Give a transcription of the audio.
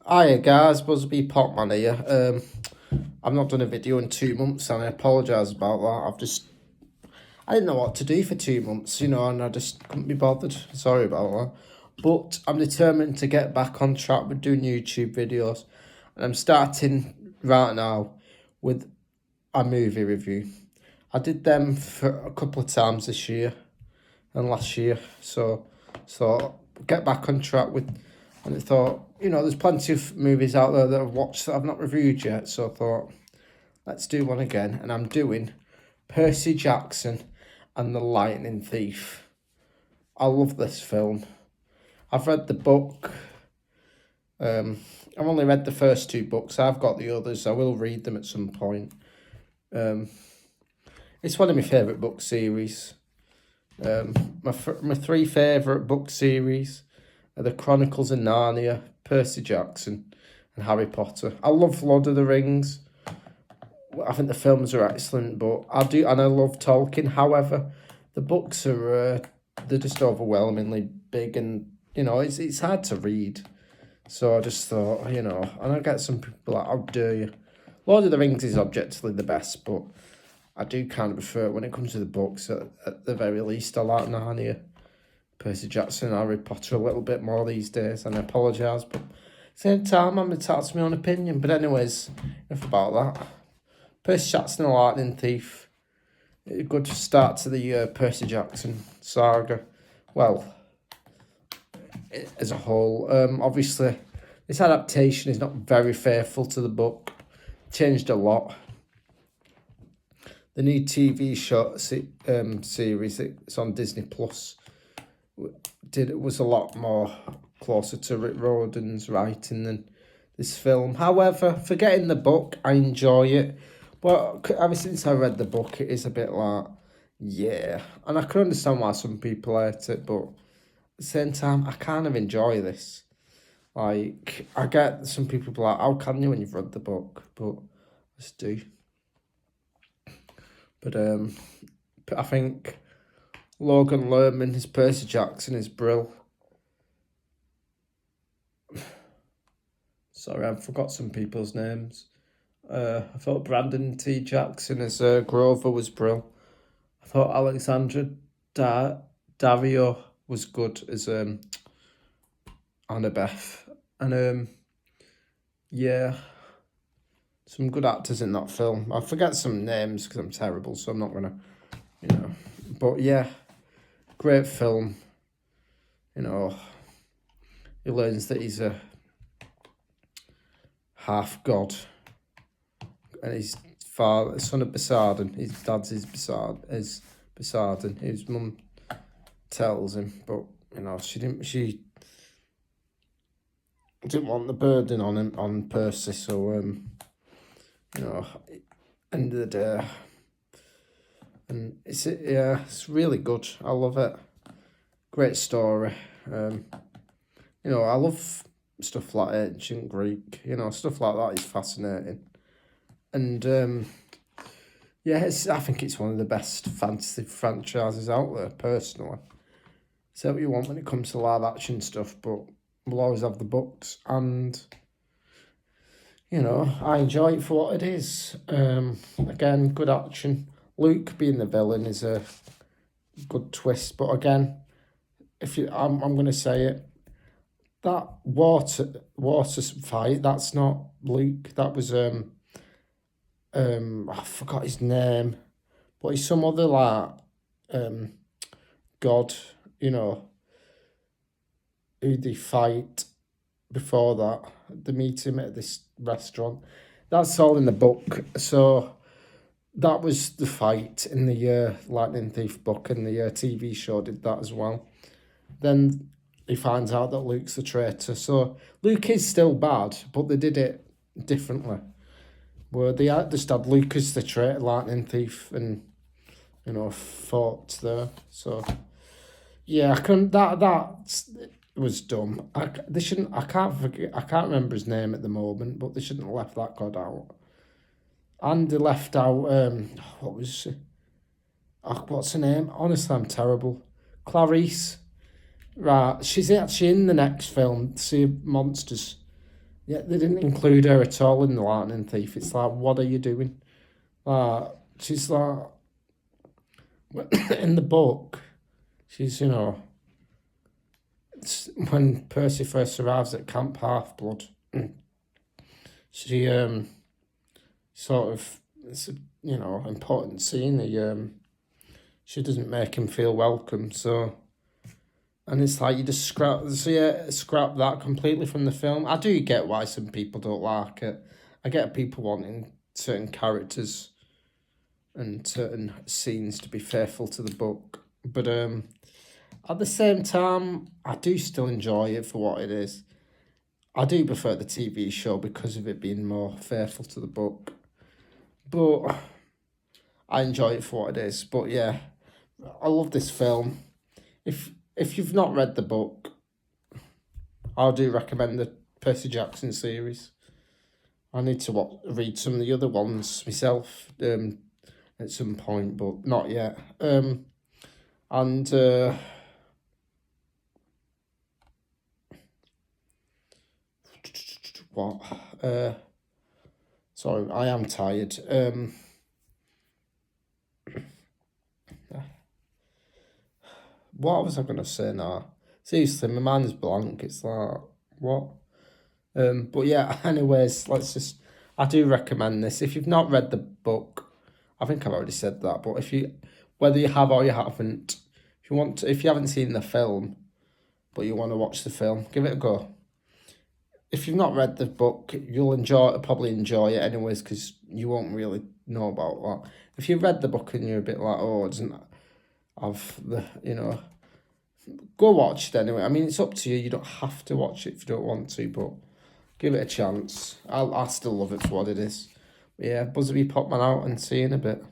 Hiya guys, Buzz B Potman here. I've not done a video in 2 months and I apologise about that. I didn't know what to do for 2 months, and I just couldn't be bothered. Sorry about that. But I'm determined to get back on track with doing YouTube videos. And I'm starting right now with a movie review. I did them for a couple of times this year and last year. So get back on track with. And I thought, there's plenty of movies out there that I've watched that I've not reviewed yet. So I thought, let's do one again. And I'm doing Percy Jackson and the Lightning Thief. I love this film. I've read the book. I've only read the first two books. I've got the others. I will read them at some point. It's one of my favourite book series. My three favourite book series are the Chronicles of Narnia, Percy Jackson, and Harry Potter. I love Lord of the Rings. I think the films are excellent, but I love Tolkien. However, the books are they're just overwhelmingly big, and it's hard to read. So I just thought, and I get some people like, how dare you? Lord of the Rings is objectively the best, but I do kind of prefer it when it comes to the books. At the very least, I like Narnia, Percy Jackson, and Harry Potter a little bit more these days, and I apologise, but at the same time, I'm entitled to my own opinion. But anyways, enough about that. Percy Jackson and the Lightning Thief. A good start to the Percy Jackson saga. Well, as a whole, obviously, this adaptation is not very faithful to the book. Changed a lot. The new TV show series, it's on Disney Plus, was a lot more closer to Rick Riordan's writing than this film. However, forgetting the book, I enjoy it. But ever since I read the book, it is a bit like, yeah. And I can understand why some people hate it, but at the same time, I kind of enjoy this. Like, I get some people like, how can you when you've read the book? But I just do. But I think Logan Lerman, his Percy Jackson, is brill. Sorry, I forgot some people's names. I thought Brandon T. Jackson as Grover was brill. I thought Alexandra Dario was good as Annabeth. And yeah, some good actors in that film. I forget some names because I'm terrible, so I'm not going to, But yeah, great film. He learns that he's a half god. And his father, son of Basardon, his dad's is Basardon. His mum tells him, but she didn't want the burden on Percy, so end of the day, and it's really good. I love it. Great story. I love stuff like ancient Greek. Stuff like that is fascinating. And I think it's one of the best fantasy franchises out there, personally. Say what you want when it comes to live action stuff, but we'll always have the books, and I enjoy it for what it is. Again, good action. Luke being the villain is a good twist, but again, I'm going to say it. That water fight, that's not Luke. That was I forgot his name, but he's some other god, who they fight before that. They meet him at this restaurant. That's all in the book. So that was the fight in the Lightning Thief book, and the TV show did that as well. Then he finds out that Luke's the traitor. So Luke is still bad, but they did it differently. Where they just had Luke as the traitor, Lightning Thief, and fought there. So yeah, that was dumb. They shouldn't. I can't remember his name at the moment, but they shouldn't have left that god out. And they left out what was she? What's her name? Honestly, I'm terrible. Clarice. Right, she's actually in the next film, Sea of Monsters. Yeah, they didn't include her at all in the Lightning Thief. It's like, what are you doing? She's like, in the book, she's, when Percy first arrives at Camp Half-Blood, she, sort of, it's a, important scene. She doesn't make him feel welcome, so... And it's like you just scrap that completely from the film. I do get why some people don't like it. I get people wanting certain characters and certain scenes to be faithful to the book. But at the same time, I do still enjoy it for what it is. I do prefer the TV show because of it being more faithful to the book. But I enjoy it for what it is. But yeah, I love this film. If you've not read the book, I do recommend the Percy Jackson series. I need to read some of the other ones myself at some point, but not yet. What? Sorry, I am tired. What was I gonna say now? Seriously, my mind's blank. It's like, what? But yeah, anyways, I do recommend this. If you've not read the book, I think I've already said that, but whether you have or you haven't, if you haven't seen the film, but you want to watch the film, give it a go. If you've not read the book, you'll probably enjoy it anyways, because you won't really know about that. If you've read the book and you're a bit like, oh, it doesn't have go watch it anyway. I mean, it's up to you. You don't have to watch it if you don't want to, but give it a chance. I still love it for what it is. But yeah, Buzzy Popman out, and see you in a bit.